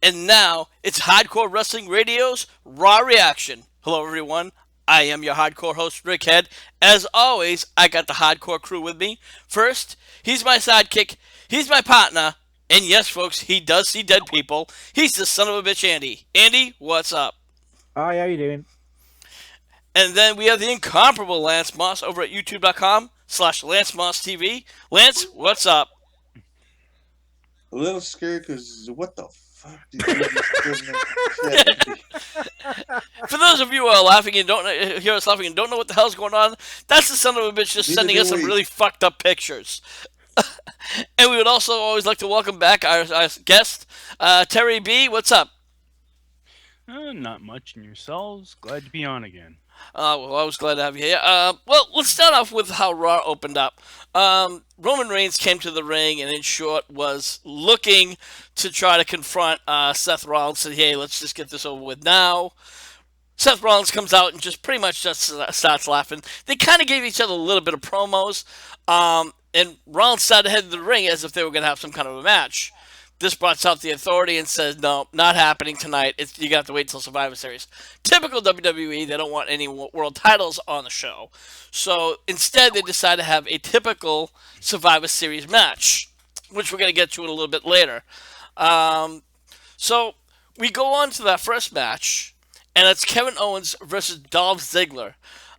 And now it's Hardcore Wrestling Radio's Raw Reaction. Hello, everyone. I am your hardcore host, Rickhead. As always, I got the hardcore crew with me. First, he's my sidekick, he's my partner, and yes, folks, he does see dead people. He's the son of a bitch, Andy. Andy, what's up? Hi, how you doing? And then we have the incomparable Lance Moss over at youtube.com/Lance Moss TV. Lance, what's up? A little scared because what the fuck did you just put in the chat? For those of you who are laughing and don't hear us laughing and don't know what the hell's going on, that's the son of a bitch just sending us some really fucked up pictures. And we would also always like to welcome back our guest, Terry B. What's up? Not much in yourselves. Glad to be on again. Well, I was glad to have you here. Well, let's start off with how Raw opened up. Roman Reigns came to the ring and, in short, was looking to try to confront Seth Rollins. Said, "Hey, let's just get this over with now." Seth Rollins comes out and just pretty much just starts laughing. They kind of gave each other a little bit of promos, and Rollins started to head to the ring as if they were going to have some kind of a match. This brought out the authority and says, no, not happening tonight. You got to wait till Survivor Series. Typical WWE, they don't want any world titles on the show. So instead, they decided to have a typical Survivor Series match, which we're going to get to in a little bit later. So we go on to that first match, and it's Kevin Owens versus Dolph Ziggler.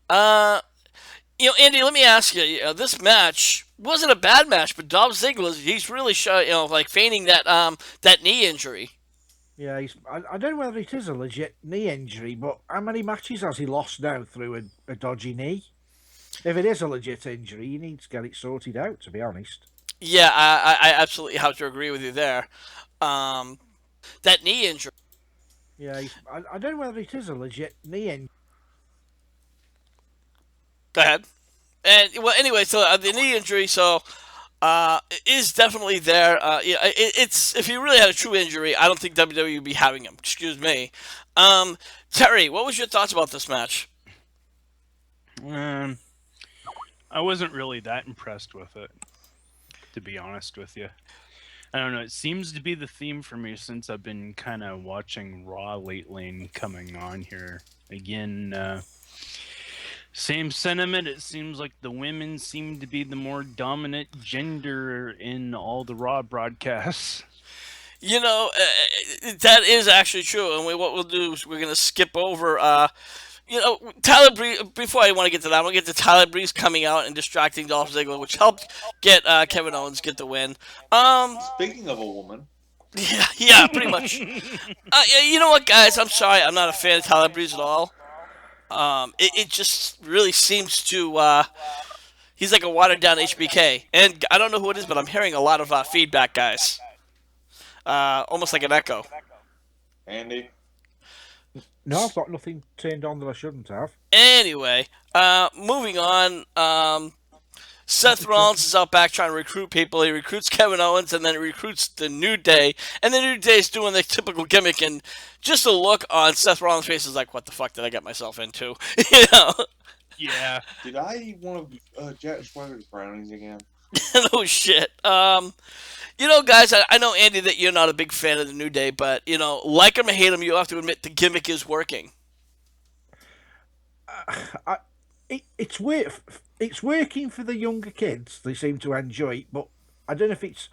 Andy, let me ask you. This match wasn't a bad match, but Dolph Ziggler, he's really, like feigning that knee injury. Yeah, I don't know whether it is a legit knee injury, but how many matches has he lost now through a dodgy knee? If it is a legit injury, you need to get it sorted out, to be honest. Yeah, I absolutely have to agree with you there. That knee injury. Yeah, I don't know whether it is a legit knee injury. Go ahead. And well, anyway, so the knee injury, so is definitely there. It's if he really had a true injury, I don't think WWE would be having him. Excuse me. Terry, what was your thoughts about this match? I wasn't really that impressed with it, to be honest with you. I don't know. It seems to be the theme for me since I've been kind of watching Raw lately and coming on here again. Same sentiment. It seems like the women seem to be the more dominant gender in all the Raw broadcasts. That is actually true. And what we'll do is we're going to skip over, Tyler Breeze. Before I want to get to that, I'm going to get to Tyler Breeze coming out and distracting Dolph Ziggler, which helped get Kevin Owens get the win. Speaking of a woman. Yeah, pretty much. You know what, guys? I'm sorry. I'm not a fan of Tyler Breeze at all. It just really seems to, he's like a watered down HBK. And I don't know who it is, but I'm hearing a lot of feedback, guys. Almost like an echo. Andy? No, I've got nothing turned on that I shouldn't have. Anyway, moving on, Seth Rollins is out back trying to recruit people. He recruits Kevin Owens, and then he recruits the New Day. And the New Day is doing the typical gimmick, and just a look on Seth Rollins' face is like, what the fuck did I get myself into? Yeah. Did I eat one of Jack Swagger's brownies again? No shit. Guys, I know, Andy, that you're not a big fan of the New Day, but, like him or hate him, you have to admit the gimmick is working. It's working for the younger kids. They seem to enjoy it, but I don't know if it's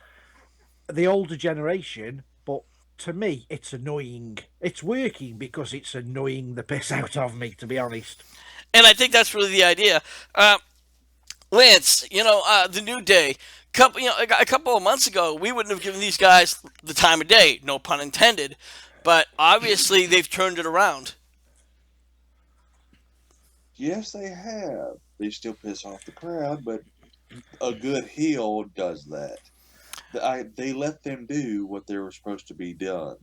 the older generation, but to me, it's annoying. It's working because it's annoying the piss out of me, to be honest. And I think that's really the idea. Lance, the New Day, a couple of months ago, we wouldn't have given these guys the time of day, no pun intended. But obviously, they've turned it around. Yes, they have. They still piss off the crowd, but a good heel does that. They let them do what they were supposed to be done,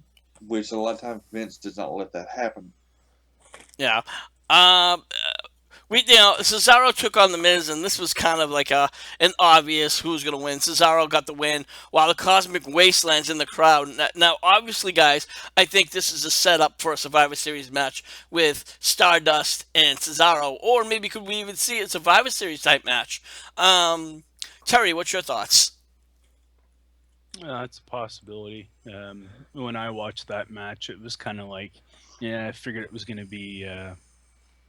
which a lot of times Vince does not let that happen. Yeah. Cesaro took on the Miz, and this was kind of like an obvious who's going to win. Cesaro got the win, while the Cosmic Wasteland's in the crowd. Now, obviously, guys, I think this is a setup for a Survivor Series match with Stardust and Cesaro, or maybe could we even see a Survivor Series type match? Terry, what's your thoughts? That's a possibility. When I watched that match, it was kind of like, yeah, I figured it was going to be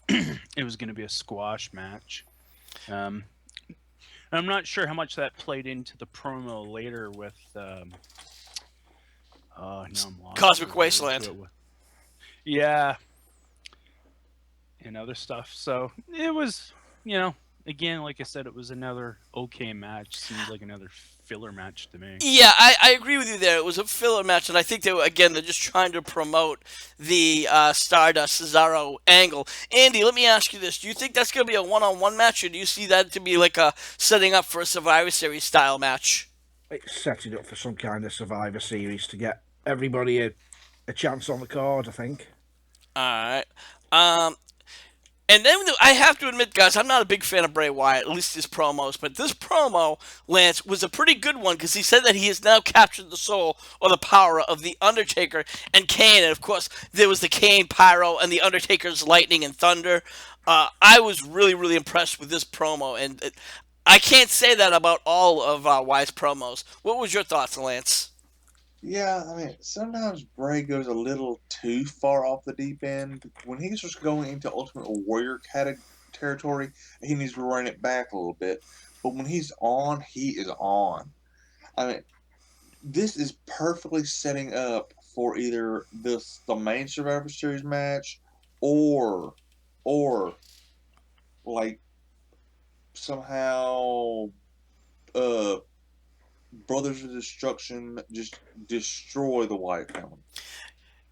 it was going to be a squash match. Um, I'm not sure how much that played into the promo later with. Now I'm lost. Cosmic Wasteland. Yeah, and other stuff. So it was, again, like I said, it was another okay match. Seems like another filler match to me. Yeah, I agree with you there. It was a filler match, and I think they're just trying to promote the Stardust Cesaro angle. Andy, let me ask you this: do you think that's going to be a one-on-one match, or do you see that to be like a setting up for a Survivor Series style match? It's setting up for some kind of Survivor Series to get everybody a chance on the card, I think. All right. And then I have to admit, guys, I'm not a big fan of Bray Wyatt, at least his promos. But this promo, Lance, was a pretty good one because he said that he has now captured the soul or the power of the Undertaker and Kane. And, of course, there was the Kane Pyro and the Undertaker's Lightning and Thunder. I was really, really impressed with this promo. And I can't say that about all of Wyatt's promos. What was your thoughts, Lance? Yeah, I mean, sometimes Bray goes a little too far off the deep end. When he's just going into Ultimate Warrior territory, he needs to rein it back a little bit. But when he's on, he is on. I mean, this is perfectly setting up for either the main Survivor Series match or like somehow Brothers of Destruction just destroy the Wyatt family.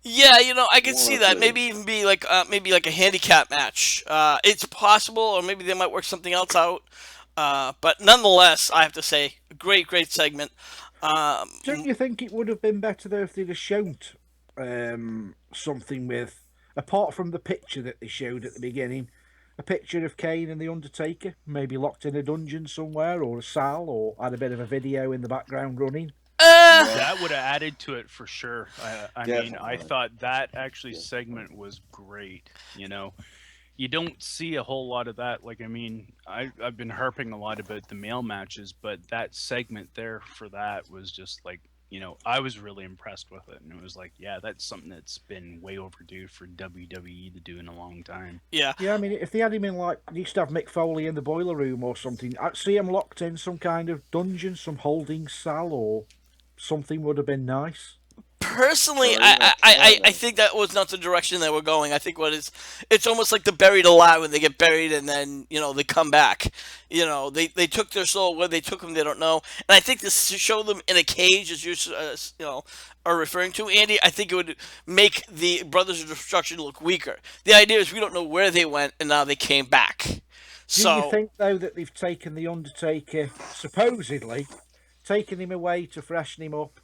Yeah, I can see that. Maybe even be like a handicap match. It's possible, or maybe they might work something else out. But nonetheless, I have to say, great segment. Don't you think it would have been better though if they'd have shown something with, apart from the picture that they showed at the beginning, a picture of Kane and the Undertaker, maybe locked in a dungeon somewhere, or a cell, or had a bit of a video in the background running? That would have added to it for sure. I mean, I thought that actually segment was great. You don't see a whole lot of that. Like, I mean, I've been harping a lot about the male matches, but that segment there for that was just like, I was really impressed with it. And it was like, yeah, that's something that's been way overdue for WWE to do in a long time. Yeah. Yeah, I mean, if they had him in, like, they used to have Mick Foley in the boiler room or something, I'd see him locked in some kind of dungeon, some holding cell or something would have been nice. Personally, I think that was not the direction they were going. I think it's almost like the buried alive when they get buried and then, they come back. They took their soul, where they took them, they don't know. And I think to show them in a cage, as you are referring to, Andy, I think it would make the Brothers of Destruction look weaker. The idea is we don't know where they went and now they came back. Do you think, though, that they've taken the Undertaker, supposedly, taken him away to freshen him up,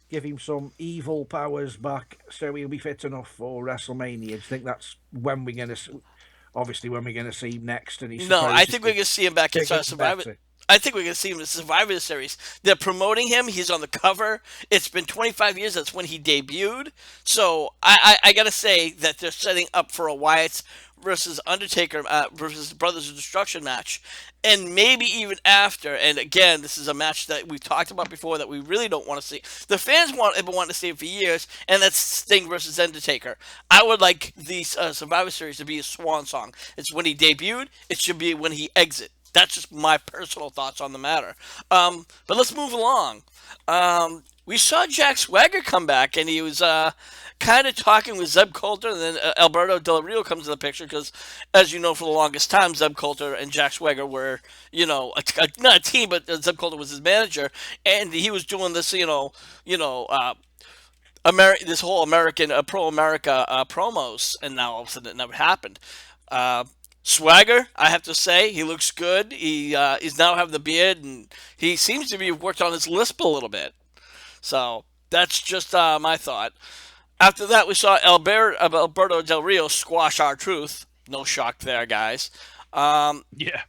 give him some evil powers back so he'll be fit enough for WrestleMania? Do you think that's when we're going to see him next? And no, I think we're going to see him back in Survivor. I think we're going to see him in Survivor Series. They're promoting him. He's on the cover. It's been 25 years. That's when he debuted. So I got to say that they're setting up for a Wyatt versus Undertaker versus Brothers of Destruction match. And maybe even after. And again, this is a match that we've talked about before that we really don't want to see. The fans have been wanting to see it for years, and that's Sting versus Undertaker. I would like the Survivor Series to be a swan song. It's when he debuted. It should be when he exit. That's just my personal thoughts on the matter. But let's move along. We saw Jack Swagger come back, and he was kind of talking with Zeb Coulter, and then Alberto Del Rio comes in the picture because, as you know, for the longest time, Zeb Coulter and Jack Swagger were, not a team, but Zeb Coulter was his manager, and he was doing this, this whole American pro-America promos, and now all of a sudden it never happened. Swagger, I have to say, he looks good. He's now having the beard, and he seems to be worked on his lisp a little bit. So that's just my thought. After that, we saw Alberto Del Rio squash R-Truth. No shock there, guys. Yeah.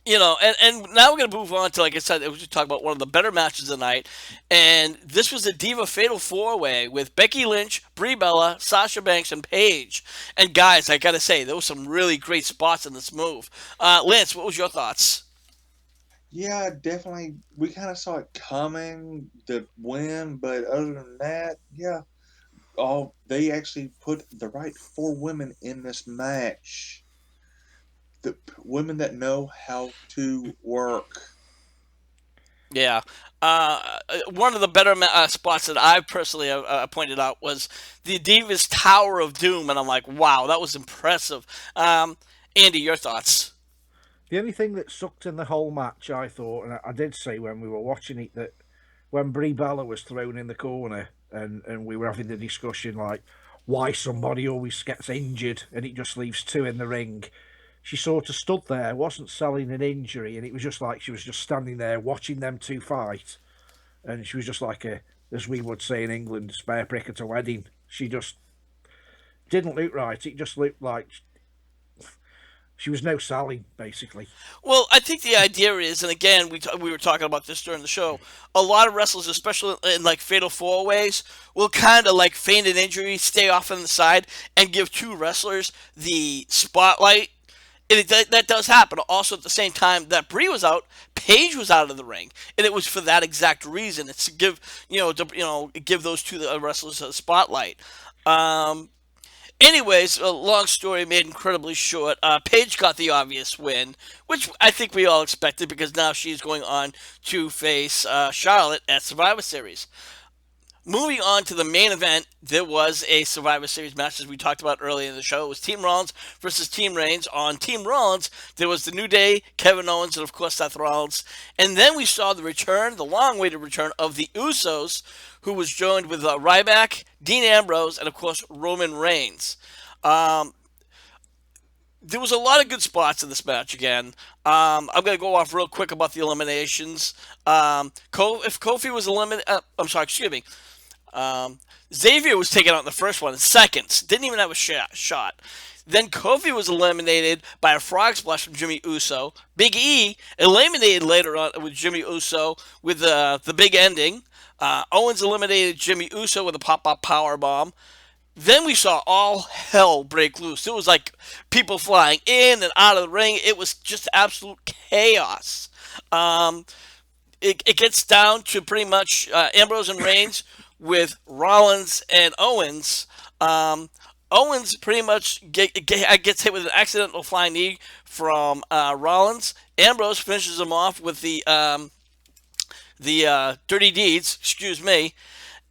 And now we're going to move on to, like I said, we're going to talk about one of the better matches of the night. And this was the Diva Fatal 4-Way with Becky Lynch, Brie Bella, Sasha Banks, and Paige. And guys, I got to say, there were some really great spots in this move. Lance, what was your thoughts? Yeah, definitely. We kind of saw it coming, the win, but other than that, yeah, they actually put the right four women in this match. The women that know how to work. Yeah. One of the better spots that I personally pointed out was the Divas Tower of Doom, and I'm like, wow, that was impressive. Andy, your thoughts? The only thing that sucked in the whole match, I thought, and I did say when we were watching it, that when Brie Bella was thrown in the corner and we were having the discussion like why somebody always gets injured and it just leaves two in the ring, she sort of stood there, wasn't selling an injury, and it was just like she was just standing there watching them two fight, and she was just like a, as we would say in England, spare prick at a wedding. She just didn't look right. It just looked like she was no selling, basically. Well, I think the idea is, and again, we were talking about this during the show. A lot of wrestlers, especially in like fatal four ways, will kind of like feign an injury, stay off on the side, and give two wrestlers the spotlight. And that does happen. Also, at the same time that Brie was out, Paige was out of the ring, and it was for that exact reason. It's to give give those two wrestlers a spotlight. Um, Anyways, a long story made incredibly short. Paige got the obvious win, which I think we all expected because now she's going on to face Charlotte at Survivor Series. Moving on to the main event, there was a Survivor Series match, as we talked about earlier in the show. It was Team Rollins versus Team Reigns. On Team Rollins, there was the New Day, Kevin Owens, and of course Seth Rollins. And then we saw the return, the long-awaited return of the Usos, who was joined with Ryback, Dean Ambrose, and of course Roman Reigns. Um, there was a lot of good spots in this match again. I'm going to go off real quick about the eliminations. If Kofi was eliminated, I'm sorry, excuse me. Xavier was taken out in the first one in seconds. Didn't even have a shot. Then Kofi was eliminated by a frog splash from Jimmy Uso. Big E eliminated later on with Jimmy Uso with the big ending. Owens eliminated Jimmy Uso with a pop-up power bomb. Then we saw all hell break loose. It was like people flying in and out of the ring. It was just absolute chaos. Um, it gets down to pretty much Ambrose and Reigns with Rollins and Owens. Owens pretty much gets hit with an accidental flying knee from Rollins. Ambrose finishes him off with the dirty deeds. Excuse me.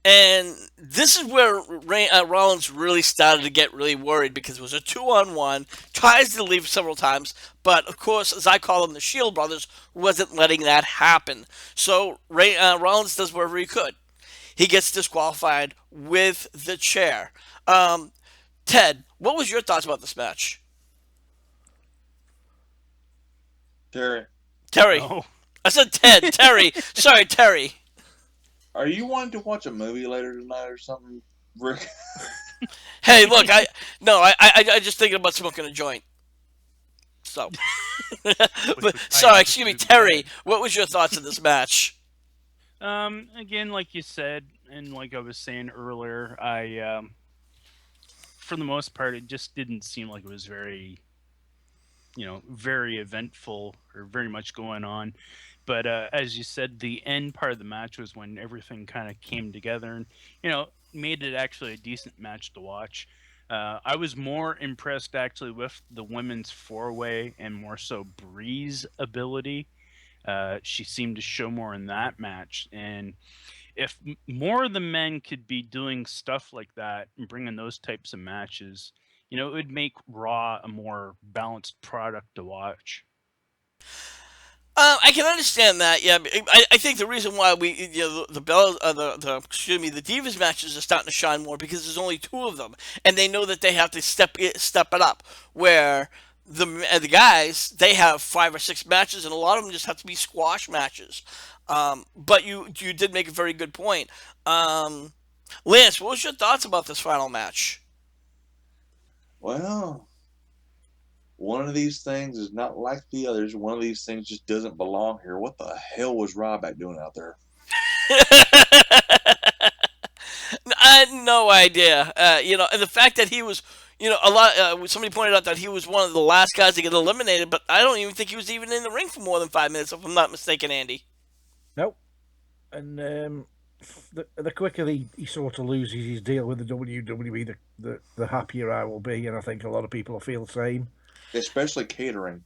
And this is where Rollins really started to get really worried because it was a 2-on-1, tries to leave several times, but of course, as I call them, the Shield brothers wasn't letting that happen. So Rollins does whatever he could. He gets disqualified with the chair. Ted, what was your thoughts about this match? Terry, Terry. I said Ted. Terry. Sorry, Terry. are you wanting to watch a movie later tonight or something, Rick? Hey, look, I just thinking about smoking a joint. So, but, sorry, excuse me, Terry. What was your thoughts of this match? Again, like you said, and like I was saying earlier, for the most part, it just didn't seem like it was very, very eventful or very much going on. But as you said, the end part of the match was when everything kind of came together and, made it actually a decent match to watch. I was more impressed actually with the women's four-way and more so Brie's ability. She seemed to show more in that match. And if more of the men could be doing stuff like that and bringing those types of matches, it would make Raw a more balanced product to watch. I can understand that. Yeah, I think the reason why the Divas matches are starting to shine more because there's only two of them, and they know that they have to step it up. Where the guys, they have 5 or 6 matches, and a lot of them just have to be squash matches. But you did make a very good point. Lance, what was your thoughts about this final match? Well, one of these things is not like the others. One of these things just doesn't belong here. What the hell was Ryback doing out there? I had no idea. And the fact that he was you know, a lot. Somebody pointed out that he was one of the last guys to get eliminated, but I don't even think he was even in the ring for more than 5 minutes, if I'm not mistaken, Andy. Nope. And the quicker he sort of loses his deal with the WWE, the happier I will be, and I think a lot of people will feel the same. Especially catering.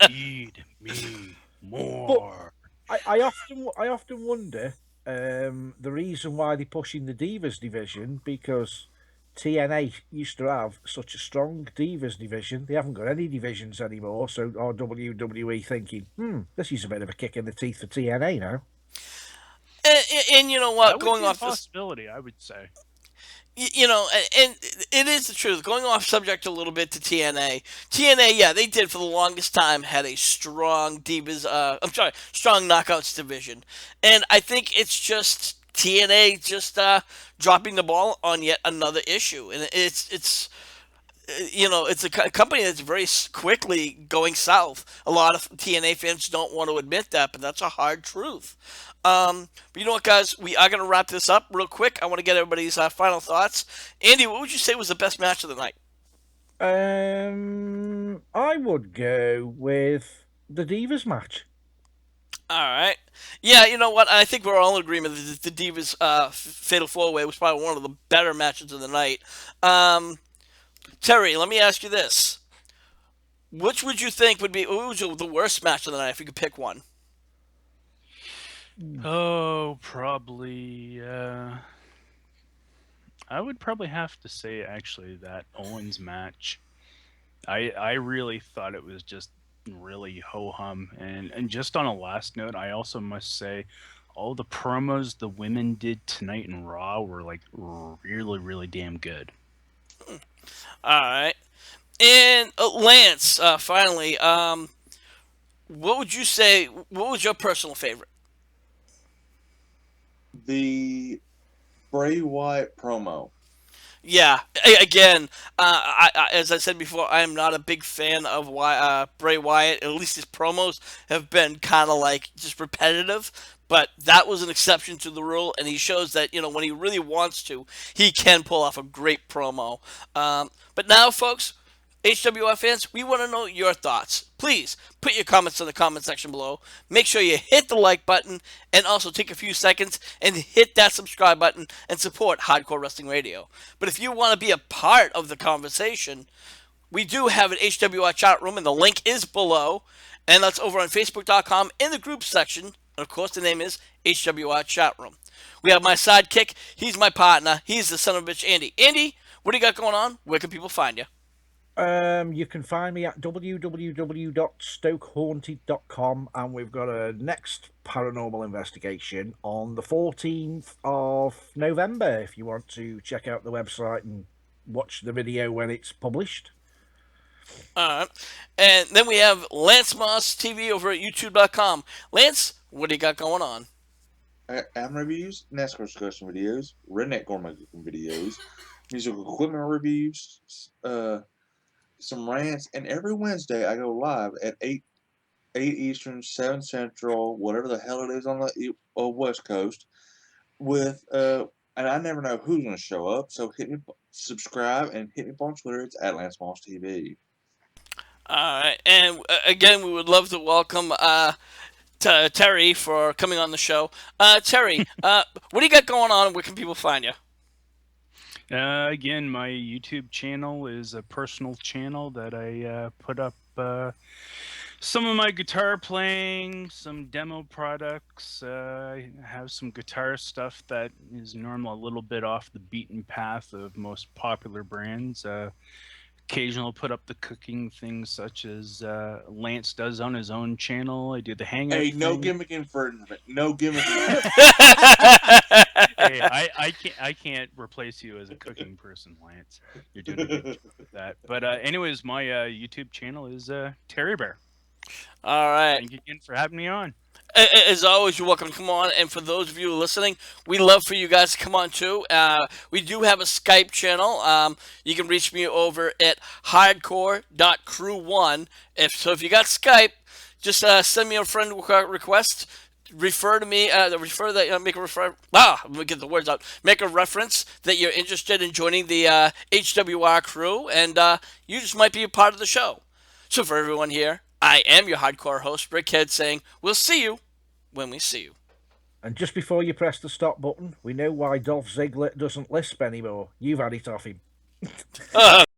Feed me more. I often wonder the reason why they're pushing the Divas division, because TNA used to have such a strong Divas division. They haven't got any divisions anymore, so our WWE thinking, this is a bit of a kick in the teeth for TNA now. And you know what? That Going would be a off this, possibility, I would say. you know, and it is the truth. Going off subject a little bit to TNA. TNA, yeah, they did for the longest time had a strong Divas. Strong Knockouts division, and I think it's just TNA just dropping the ball on yet another issue, and it's you know, it's a company that's very quickly going south. A lot of TNA fans don't want to admit that, but that's a hard truth. But you know what, guys? We are going to wrap this up real quick. I want to get everybody's final thoughts. Andy, what would you say was the best match of the night? I would go with the Divas match. All right. Yeah, you know what? I think we're all in agreement that the Divas Fatal 4-Way was probably one of the better matches of the night. Terry, let me ask you this. Which would you think would be the worst match of the night if you could pick one? Oh, probably. I would probably have to say actually that Owens match. I really thought it was just really ho hum, and just on a last note, I also must say all the promos the women did tonight in Raw were like really damn good. All right. And Lance, finally, what would you say? What was your personal favorite? The Bray Wyatt promo. Yeah. Again, as I said before, I am not a big fan of Bray Wyatt. At least his promos have been kind of like just repetitive. But that was an exception to the rule, and he shows that, you know, when he really wants to, he can pull off a great promo. But now, folks, HWR fans, we want to know your thoughts. Please put your comments in the comment section below. Make sure you hit the like button and also take a few seconds and hit that subscribe button and support Hardcore Wrestling Radio. But if you want to be a part of the conversation, we do have an HWR chat room, and the link is below. And that's over on Facebook.com in the group section. And of course, the name is HWR chat room. We have my sidekick. He's my partner. He's the son of a bitch, Andy. Andy, what do you got going on? Where can people find you? You can find me at www.stokehaunted.com, and we've got a next paranormal investigation on the 14th of November if you want to check out the website and watch the video when it's published. Alright. And then we have Lance Moss TV over at youtube.com. Lance, what do you got going on? Am reviews, NASCAR discussion videos, redneck gourmet cooking videos, musical equipment reviews, some rants, and every Wednesday I go live at 8 Eastern, 7 Central, whatever the hell it is on the West Coast, with and I never know who's going to show up, so hit me, subscribe, and hit me up on Twitter. It's at Lance Moss TV. Alright, and again, we would love to welcome Terry for coming on the show. Terry, what do you got going on? Where can people find you? Again, my YouTube channel is a personal channel that I put up some of my guitar playing, some demo products. I have some guitar stuff that is normal, a little bit off the beaten path of most popular brands. Occasionally I'll put up the cooking things such as Lance does on his own channel. I do the hangout Hey, thing. no gimmick infringement. No gimmick. Hey, I can't replace you as a cooking person, Lance. You're doing a good job with that. But anyways, my YouTube channel is Terry Bear. All right. Thank you again for having me on. As always, you're welcome to come on. And for those of you listening, we love for you guys to come on too. We do have a Skype channel. You can reach me over at hardcore.crew1. If you got Skype, just send me a friend request. refer to me, let me get the words out. Make a reference that you're interested in joining the HWR crew, and you just might be a part of the show. So for everyone here, I am your hardcore host, Brickhead, saying we'll see you when we see you. And just before you press the stop button, we know why Dolph Ziggler doesn't lisp anymore. You've had it off him.